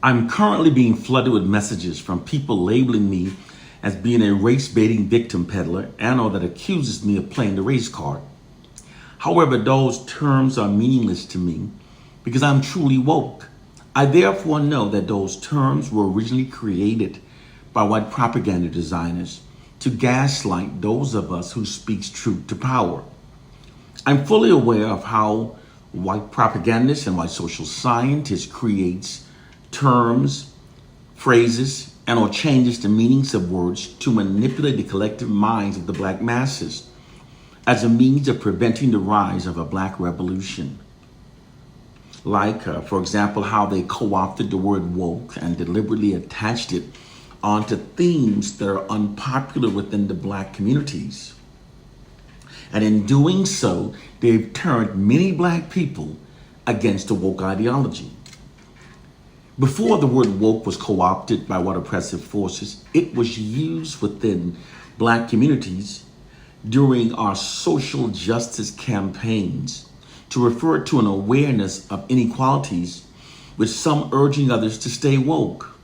I'm currently being flooded with messages from people labeling me as being a race-baiting victim peddler and or that accuses me of playing the race card. However, those terms are meaningless to me because I'm truly woke. I therefore know that those terms were originally created by white propaganda designers to gaslight those of us who speaks truth to power. I'm fully aware of how white propagandists and white social scientists creates terms, phrases, and or changes the meanings of words to manipulate the collective minds of the black masses as a means of preventing the rise of a black revolution. Like, for example, how they co-opted the word woke and deliberately attached it onto themes that are unpopular within the black communities. And in doing so, they've turned many black people against the woke ideology. Before the word woke was co-opted by white oppressive forces, it was used within black communities during our social justice campaigns to refer to an awareness of inequalities, with some urging others to stay woke.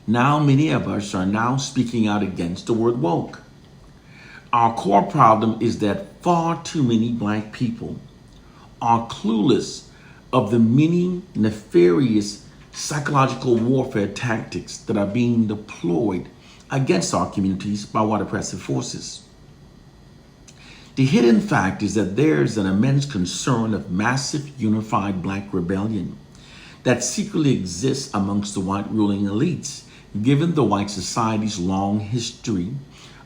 Now many of us are now speaking out against the word woke. Our core problem is that far too many black people are clueless of the many nefarious psychological warfare tactics that are being deployed against our communities by white oppressive forces. The hidden fact is that there's an immense concern of massive unified black rebellion that secretly exists amongst the white ruling elites, given the white society's long history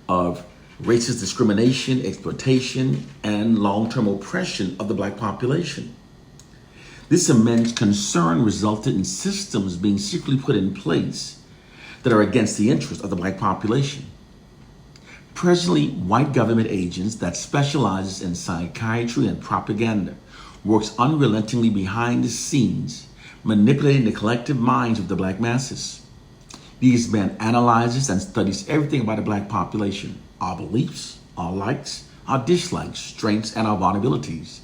of racist discrimination, exploitation, and long-term oppression of the black population. This immense concern resulted in systems being secretly put in place that are against the interests of the black population. Presently, white government agents that specializes in psychiatry and propaganda works unrelentingly behind the scenes, manipulating the collective minds of the black masses. These men analyzes and studies everything about the black population, our beliefs, our likes, our dislikes, strengths, and our vulnerabilities.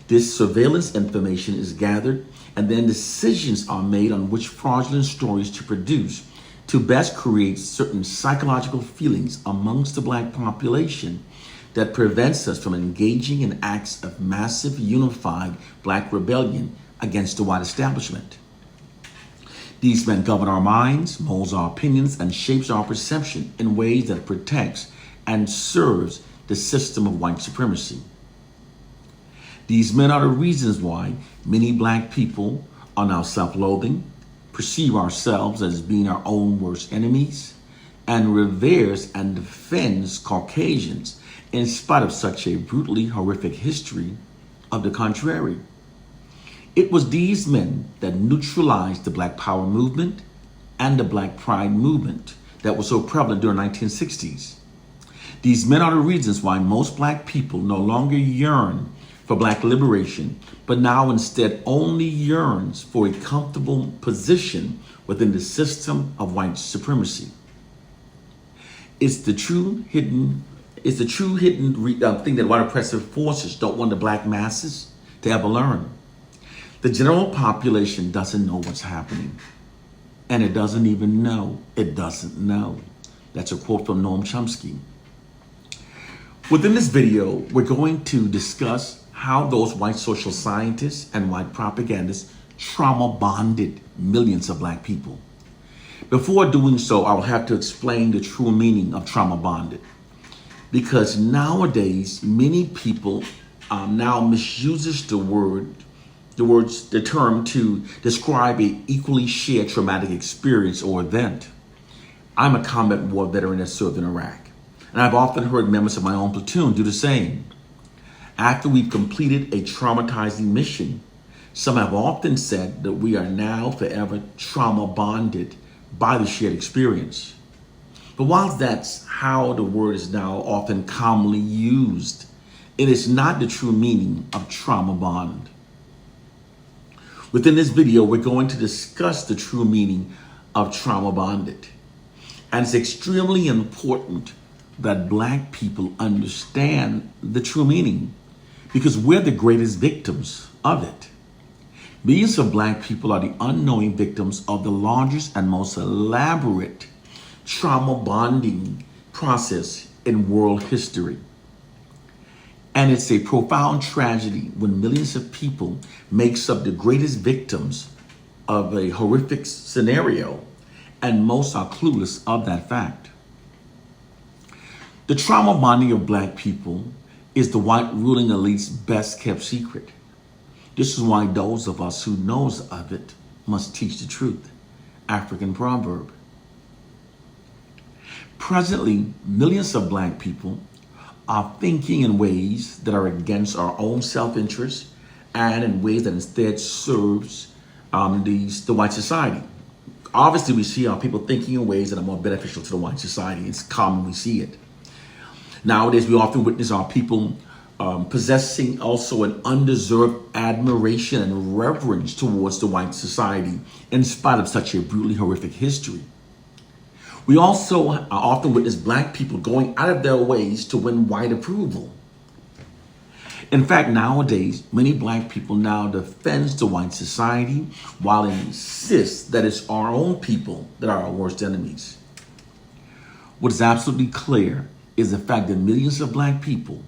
This surveillance information is gathered, and then decisions are made on which fraudulent stories to produce to best create certain psychological feelings amongst the black population that prevents us from engaging in acts of massive unified black rebellion against the white establishment. These men govern our minds, molds our opinions, and shapes our perception in ways that protects and serves the system of white supremacy. These men are the reasons why many black people are now self-loathing, perceive ourselves as being our own worst enemies, and reveres and defends Caucasians in spite of such a brutally horrific history of the contrary. It was these men that neutralized the Black Power movement and the Black Pride movement that was so prevalent during the 1960s. These men are the reasons why most black people no longer yearn for black liberation, but now instead only yearns for a comfortable position within the system of white supremacy. It's the true hidden thing that white oppressive forces don't want the black masses to ever learn. The general population doesn't know what's happening, and it doesn't even know it doesn't know. That's a quote from Noam Chomsky. Within this video, we're going to discuss how those white social scientists and white propagandists trauma bonded millions of black people. Before doing so, I will have to explain the true meaning of trauma bonded, because nowadays many people now misuses the term to describe a equally shared traumatic experience or event. I'm a combat war veteran that served in Iraq, and I've often heard members of my own platoon do the same. After we've completed a traumatizing mission, some have often said that we are now forever trauma bonded by the shared experience. But whilst that's how the word is now often commonly used, it is not the true meaning of trauma bond. Within this video, we're going to discuss the true meaning of trauma bonded. And it's extremely important that black people understand the true meaning, because we're the greatest victims of it. Millions of black people are the unknowing victims of the largest and most elaborate trauma bonding process in world history. And it's a profound tragedy when millions of people makes up the greatest victims of a horrific scenario, and most are clueless of that fact. The trauma bonding of black people is the white ruling elite's best kept secret. This is why those of us who knows of it must teach the truth. African proverb. Presently, millions of black people are thinking in ways that are against our own self-interest and in ways that instead serves the white society. Obviously, we see our people thinking in ways that are more beneficial to the white society. It's common, we see it. Nowadays, we often witness our people possessing also an undeserved admiration and reverence towards the white society in spite of such a brutally horrific history. We also often witness black people going out of their ways to win white approval. In fact, nowadays, many black people now defend the white society while insist that it's our own people that are our worst enemies. What is absolutely clear is the fact that millions of black people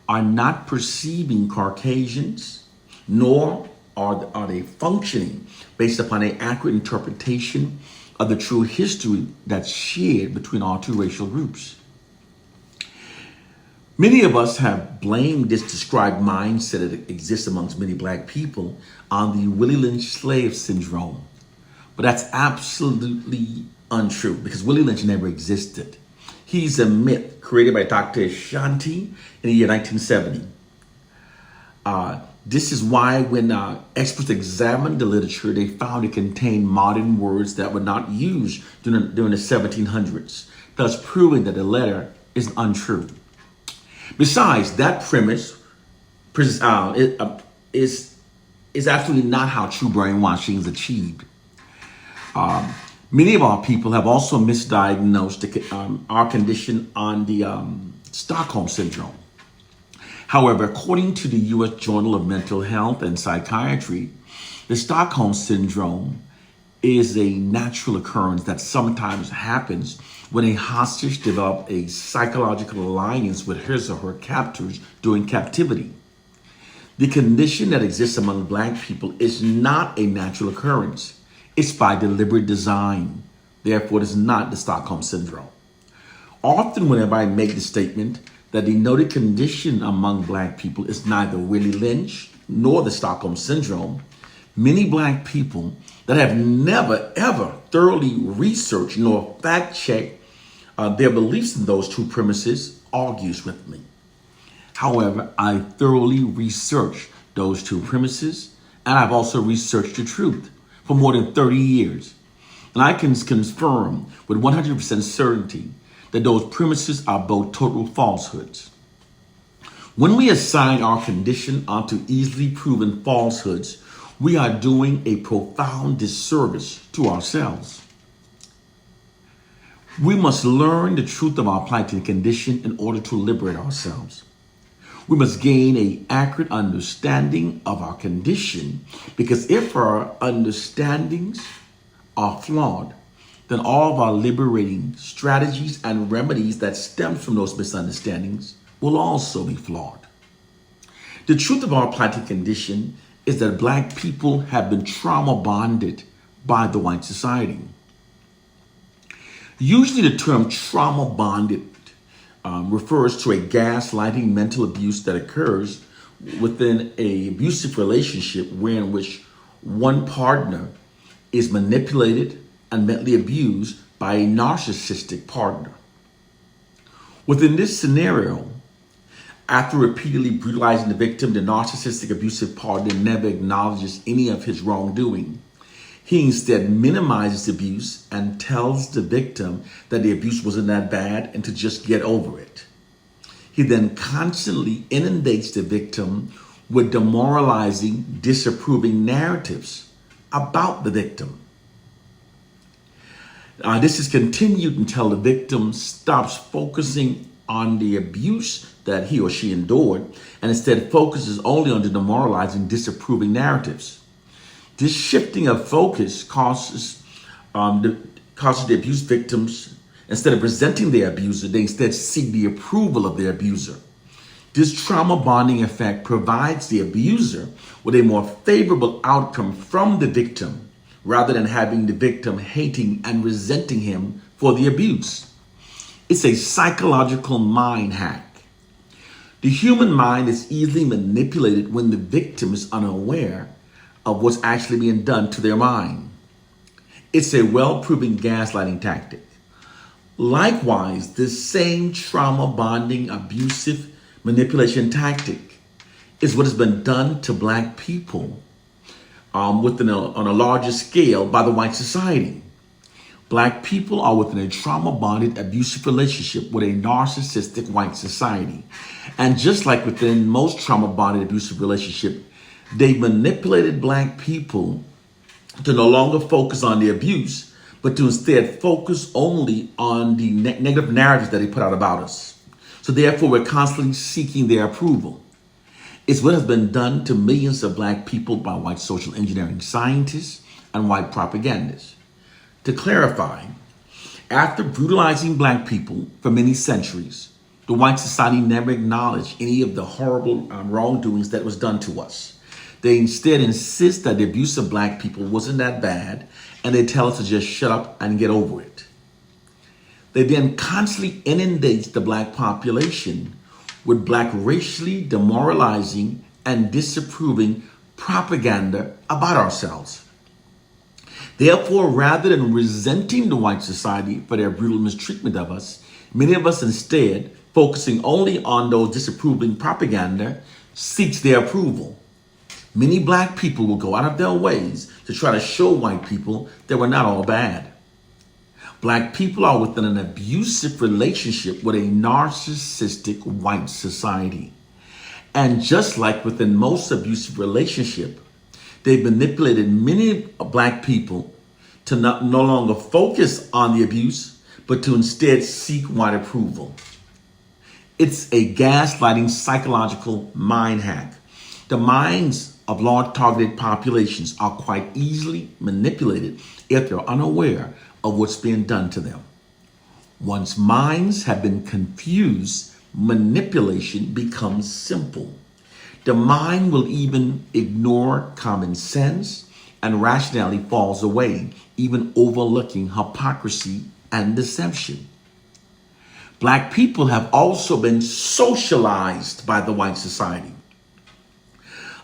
are not perceiving Caucasians, nor are they functioning based upon an accurate interpretation of the true history that's shared between our two racial groups. Many of us have blamed this described mindset that exists amongst many black people on the Willie Lynch slave syndrome. But that's absolutely untrue because Willie Lynch never existed. He's a myth created by Dr. Ashanti in the year 1970. This is why when experts examined the literature, they found it contained modern words that were not used during the 1700s, thus proving that the letter is untrue. Besides, that premise is absolutely not how true brainwashing is achieved. Many of our people have also misdiagnosed our condition on the Stockholm Syndrome. However, according to the U.S. Journal of Mental Health and Psychiatry, the Stockholm Syndrome is a natural occurrence that sometimes happens when a hostage develops a psychological alliance with his or her captors during captivity. The condition that exists among black people is not a natural occurrence. It's by deliberate design. Therefore, it is not the Stockholm Syndrome. Often, whenever I make the statement that the noted condition among black people is neither Willie Lynch nor the Stockholm Syndrome, many black people that have never, ever thoroughly researched nor fact-checked their beliefs in those two premises argues with me. However, I thoroughly researched those two premises, and I've also researched the truth for more than 30 years. And I can confirm with 100% certainty that those premises are both total falsehoods. When we assign our condition onto easily proven falsehoods, we are doing a profound disservice to ourselves. We must learn the truth of our plight and condition in order to liberate ourselves. We must gain an accurate understanding of our condition, because if our understandings are flawed, then all of our liberating strategies and remedies that stem from those misunderstandings will also be flawed. The truth of our plight and condition is that black people have been trauma bonded by the white society. Usually the term trauma bonded refers to a gaslighting mental abuse that occurs within an abusive relationship wherein which one partner is manipulated and mentally abused by a narcissistic partner. Within this scenario, after repeatedly brutalizing the victim, the narcissistic abusive partner never acknowledges any of his wrongdoing. He instead minimizes abuse and tells the victim that the abuse wasn't that bad and to just get over it. He then constantly inundates the victim with demoralizing, disapproving narratives about the victim. This is continued until the victim stops focusing on the abuse that he or she endured and instead focuses only on the demoralizing, disapproving narratives. This shifting of focus causes the abuse victims, instead of resenting their abuser, they instead seek the approval of their abuser. This trauma bonding effect provides the abuser with a more favorable outcome from the victim, rather than having the victim hating and resenting him for the abuse. It's a psychological mind hack. The human mind is easily manipulated when the victim is unaware of what's actually being done to their mind. It's a well-proven gaslighting tactic. Likewise, this same trauma bonding abusive manipulation tactic is what has been done to Black people on a larger scale by the white society. Black people are within a trauma-bonded abusive relationship with a narcissistic white society. And just like within most trauma-bonded abusive relationship, they manipulated Black people to no longer focus on the abuse, but to instead focus only on the negative narratives that they put out about us. So therefore, we're constantly seeking their approval. It's what has been done to millions of Black people by white social engineering scientists and white propagandists. To clarify, after brutalizing Black people for many centuries, the white society never acknowledged any of the horrible wrongdoings that was done to us. They instead insist that the abuse of Black people wasn't that bad, and they tell us to just shut up and get over it. They then constantly inundate the Black population with Black racially demoralizing and disapproving propaganda about ourselves. Therefore, rather than resenting the white society for their brutal mistreatment of us, many of us instead, focusing only on those disapproving propaganda, seeks their approval. Many Black people will go out of their ways to try to show white people that we're not all bad. Black people are within an abusive relationship with a narcissistic white society. And just like within most abusive relationships, they've manipulated many Black people to no longer focus on the abuse, but to instead seek white approval. It's a gaslighting psychological mind hack. The minds of large targeted populations are quite easily manipulated if they're unaware of what's being done to them. Once minds have been confused, manipulation becomes simple. The mind will even ignore common sense, and rationality falls away, even overlooking hypocrisy and deception. Black people have also been socialized by the white society.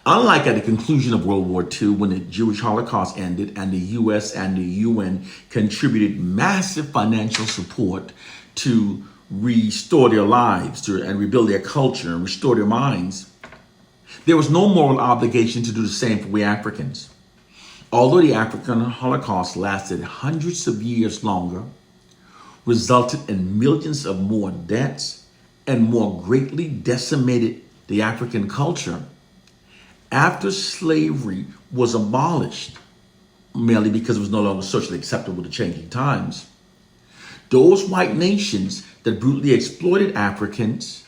Unlike at the conclusion of World War II, when the Jewish Holocaust ended and the US and the UN contributed massive financial support to restore their lives and rebuild their culture and restore their minds, there was no moral obligation to do the same for we Africans. Although the African Holocaust lasted hundreds of years longer, resulted in millions of more deaths, and more greatly decimated the African culture, after slavery was abolished, merely because it was no longer socially acceptable to changing times, those white nations that brutally exploited Africans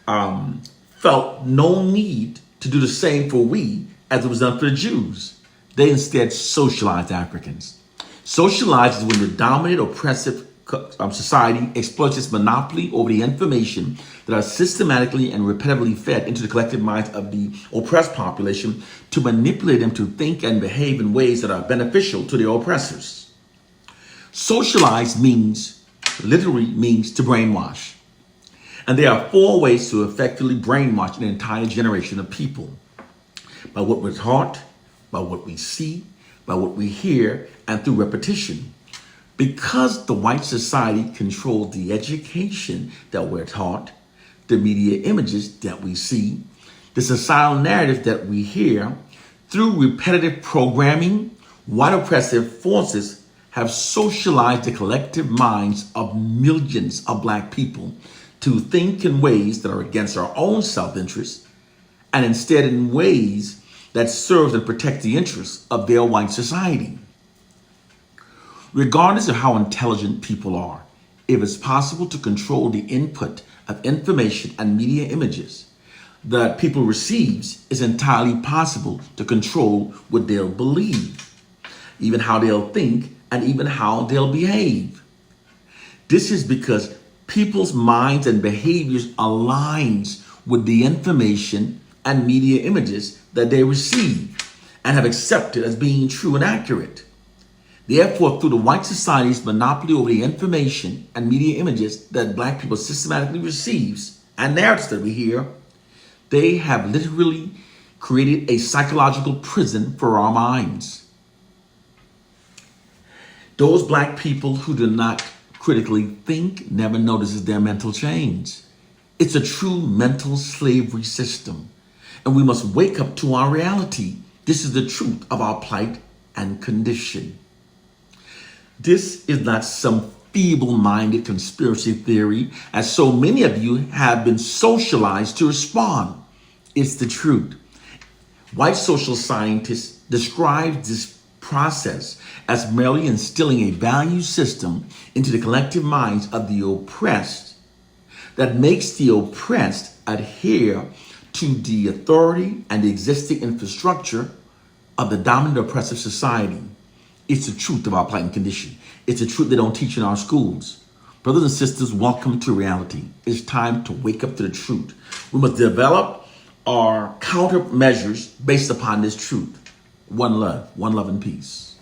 felt no need to do the same for we as it was done for the Jews. They instead socialized Africans. Socialized is when the dominant oppressive society exploits its monopoly over the information that are systematically and repetitively fed into the collective minds of the oppressed population to manipulate them to think and behave in ways that are beneficial to their oppressors. Socialize literally means to brainwash. And there are 4 ways to effectively brainwash an entire generation of people: by what we're taught, by what we see, by what we hear, and through repetition. Because the white society controls the education that we're taught, the media images that we see, the societal narrative that we hear, through repetitive programming, white oppressive forces have socialized the collective minds of millions of Black people to think in ways that are against our own self-interest, and instead in ways that serves and protect the interests of their white society. Regardless of how intelligent people are, if it's possible to control the input of information and media images, that people receives, it's entirely possible to control what they'll believe, even how they'll think, and even how they'll behave. This is because people's minds and behaviors aligns with the information and media images that they receive and have accepted as being true and accurate. Therefore, through the white society's monopoly over the information and media images that black people systematically receives and narratives that we hear, they have literally created a psychological prison for our minds. Those black people who do not critically think never notices their mental change. It's a true mental slavery system, and we must wake up to our reality. This is the truth of our plight and condition. This is not some feeble-minded conspiracy theory, as so many of you have been socialized to respond. It's the truth. White social scientists describe this process as merely instilling a value system into the collective minds of the oppressed that makes the oppressed adhere to the authority and the existing infrastructure of the dominant oppressive society. It's the truth of our plight and condition. It's a truth they don't teach in our schools. Brothers and sisters, welcome to reality. It's time to wake up to the truth. We must develop our countermeasures based upon this truth. One love and peace.